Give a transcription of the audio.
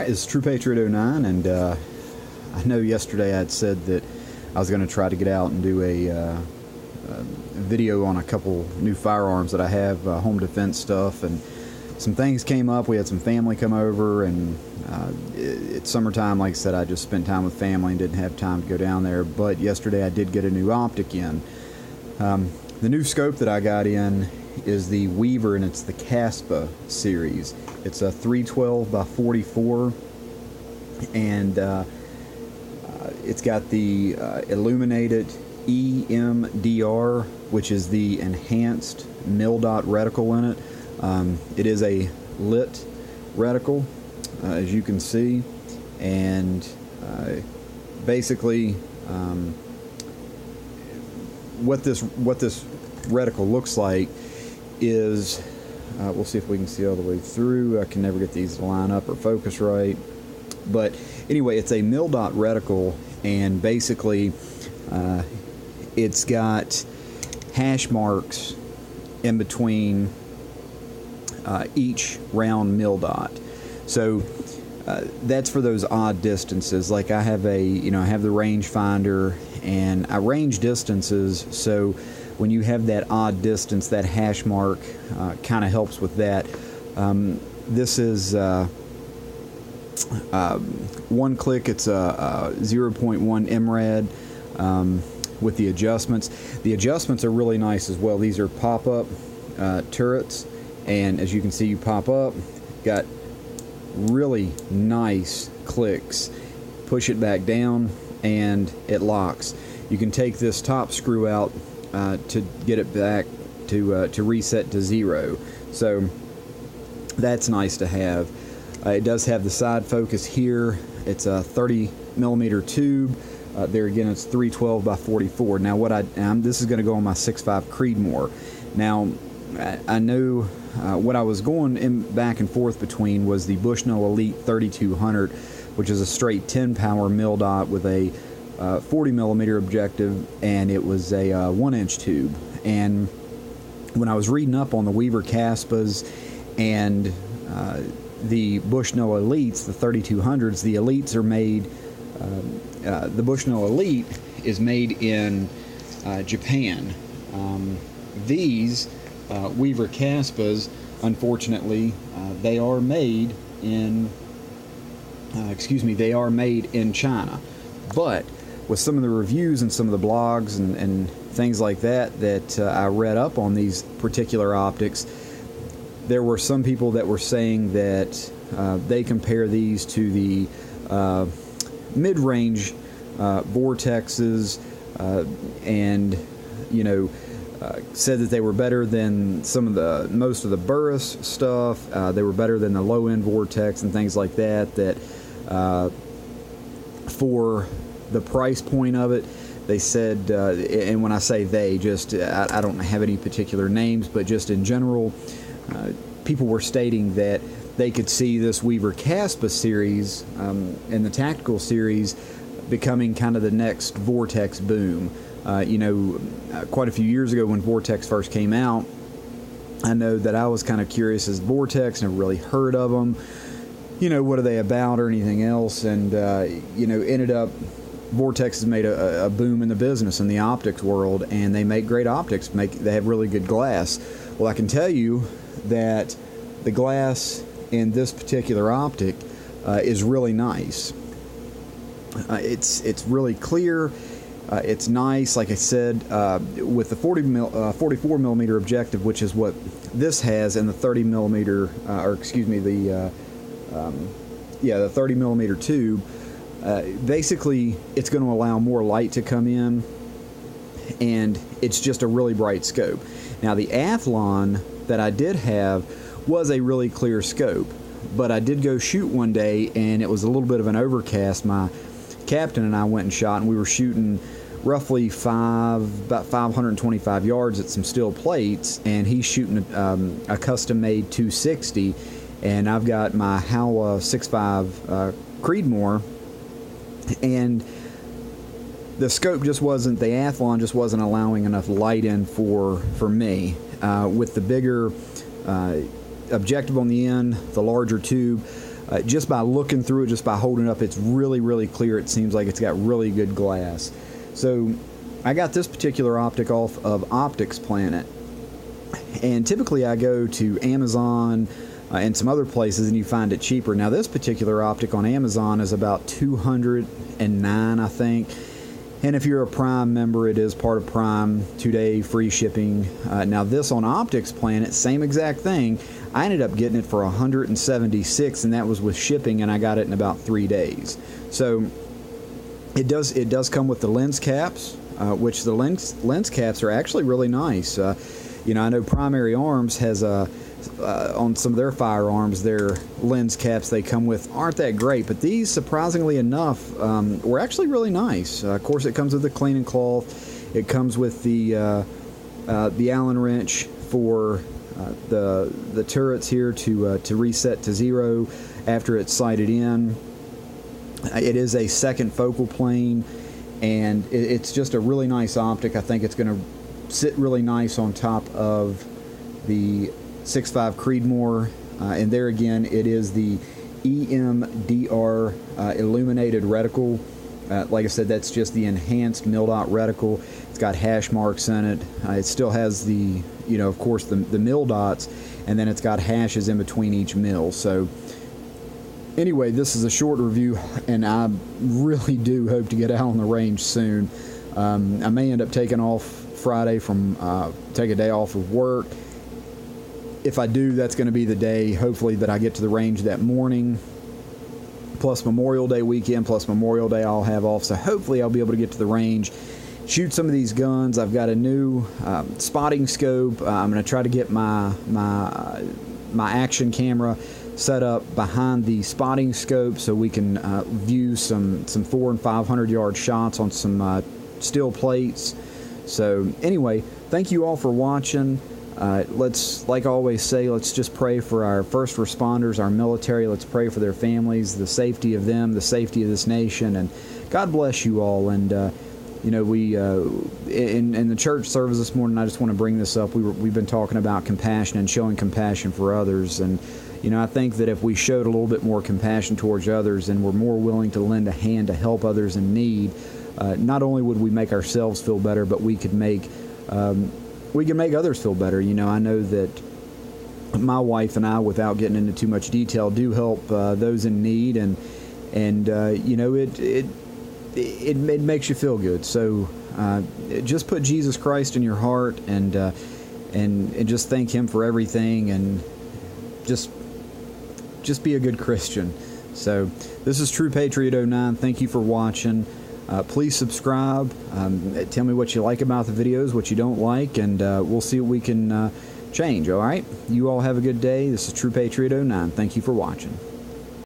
right, it's True Patriot 09, and I know yesterday I had said that I was going to try to get out and do a video on a couple new firearms that I have, home defense stuff, and some things came up. We had some family come over, and it's summertime. Like I said, I just spent time with family and didn't have time to go down there, but yesterday I did get a new optic in. The new scope that I got in is the Weaver, and it's the Kaspa series. It's a 312 by 44, and it's got the illuminated EMDR, which is the enhanced Dot Reticle in it. It is a lit reticle, as you can see, and basically what this reticle looks like is, we'll see if we can see all the way through. I can never get these to line up or focus right, but anyway, it's a Dot Reticle, and basically it's got hash marks in between each round dot. So that's for those odd distances. Like I have I have the range finder, and I range distances, so when you have that odd distance, that hash mark kind of helps with that. This is one click. It's a 0.1 MRAD with the adjustments. The adjustments are really nice as well. These are pop-up turrets, and as you can see, you pop up, got really nice clicks. Push it back down and it locks. You can take this top screw out to get it back to reset to 0. So that's nice to have. It does have the side focus here. It's a 30 millimeter tube. There again, it's 312 by 44. Now this is going to go on my 6.5 Creedmoor. Now I know what I was going back and forth between was the Bushnell Elite 3200, which is a straight 10 power dot with a 40 millimeter objective, and it was a 1-inch tube. And when I was reading up on the Weaver Kaspas and the Bushnell Elites, the 3200s, the Elites are made, the Bushnell Elite is made in Japan. These Weaver Kaspas, unfortunately, they are made in China. But with some of the reviews and some of the blogs and things like that I read up on these particular optics, there were some people that were saying that they compare these to the mid-range vortexes, and said that they were better than most of the Burris stuff. They were better than the low-end vortex and things like that. For the price point of it, they said, and when I say they, just I don't have any particular names, but just in general, people were stating that they could see this Weaver Kaspa series and the tactical series becoming kind of the next vortex boom. Quite a few years ago when Vortex first came out, I know that I was kind of curious as Vortex, never really heard of them. What are they about or anything else? And, ended up, Vortex has made a boom in the business in the optics world, and they make great optics. They have really good glass. Well, I can tell you that the glass in this particular optic is really nice. It's really clear. It's nice, like I said, with the 44 millimeter objective, which is what this has, and the 30 millimeter, the 30 millimeter tube. Basically, it's going to allow more light to come in, and it's just a really bright scope. Now, the Athlon that I did have was a really clear scope, but I did go shoot one day, and it was a little bit of an overcast. My captain and I went and shot, and we were shooting roughly about 525 yards at some steel plates, and he's shooting a custom-made 260, and I've got my Howa 6.5 Creedmoor, and the scope just wasn't, the Athlon just wasn't allowing enough light in for me. With the bigger objective on the end, the larger tube, just by looking through it, just by holding it up, it's really, really clear. It seems like it's got really good glass. So I got this particular optic off of Optics Planet, and typically I go to Amazon and some other places and you find it cheaper. Now this particular optic on Amazon is about $209, I think. And if you're a Prime member, it is part of Prime, 2-day free shipping. Now this on Optics Planet, same exact thing. I ended up getting it for $176, and that was with shipping, and I got it in about 3 days. So it does come with the lens caps, which the lens caps are actually really nice. You know, I know Primary Arms has on some of their firearms, their lens caps they come with aren't that great, but these, surprisingly enough, were actually really nice. Of course, it comes with the cleaning cloth. It comes with the Allen wrench for the turrets here to reset to 0 after it's sighted in. It is a second focal plane, and it's just a really nice optic. I think it's going to sit really nice on top of the 6.5 Creedmoor, and there again, it is the EMDR illuminated reticle. Like I said, that's just the enhanced mil-dot reticle. It's got hash marks in it. It still has the, you know, of course, the mil dots, and then it's got hashes in between each mil. So anyway, this is a short review, and I really do hope to get out on the range soon. I may end up taking off Friday take a day off of work. If I do, that's going to be the day, hopefully, that I get to the range that morning, plus Memorial Day weekend, plus Memorial Day I'll have off. So hopefully I'll be able to get to the range, shoot some of these guns. I've got a new spotting scope. I'm going to try to get my action camera set up behind the spotting scope so we can view some 400 and 500 yard shots on some steel plates. So anyway, thank you all for watching. Let's, like I always say, let's just pray for our first responders, our military. Let's pray for their families, the safety of them, the safety of this nation, and God bless you all. And you know, we in the church service this morning, I just want to bring this up. We've been talking about compassion and showing compassion for others, and you know, I think that if we showed a little bit more compassion towards others and were more willing to lend a hand to help others in need, not only would we make ourselves feel better, but we can make others feel better. You know, I know that my wife and I, without getting into too much detail, do help those in need, and you know, it makes you feel good. So just put Jesus Christ in your heart, and just thank Him for everything, and just be a good Christian. So this is True Patriot 09. Thank you for watching. Please subscribe. Tell me what you like about the videos, what you don't like, and we'll see what we can change, all right? You all have a good day. This is True Patriot 09. Thank you for watching.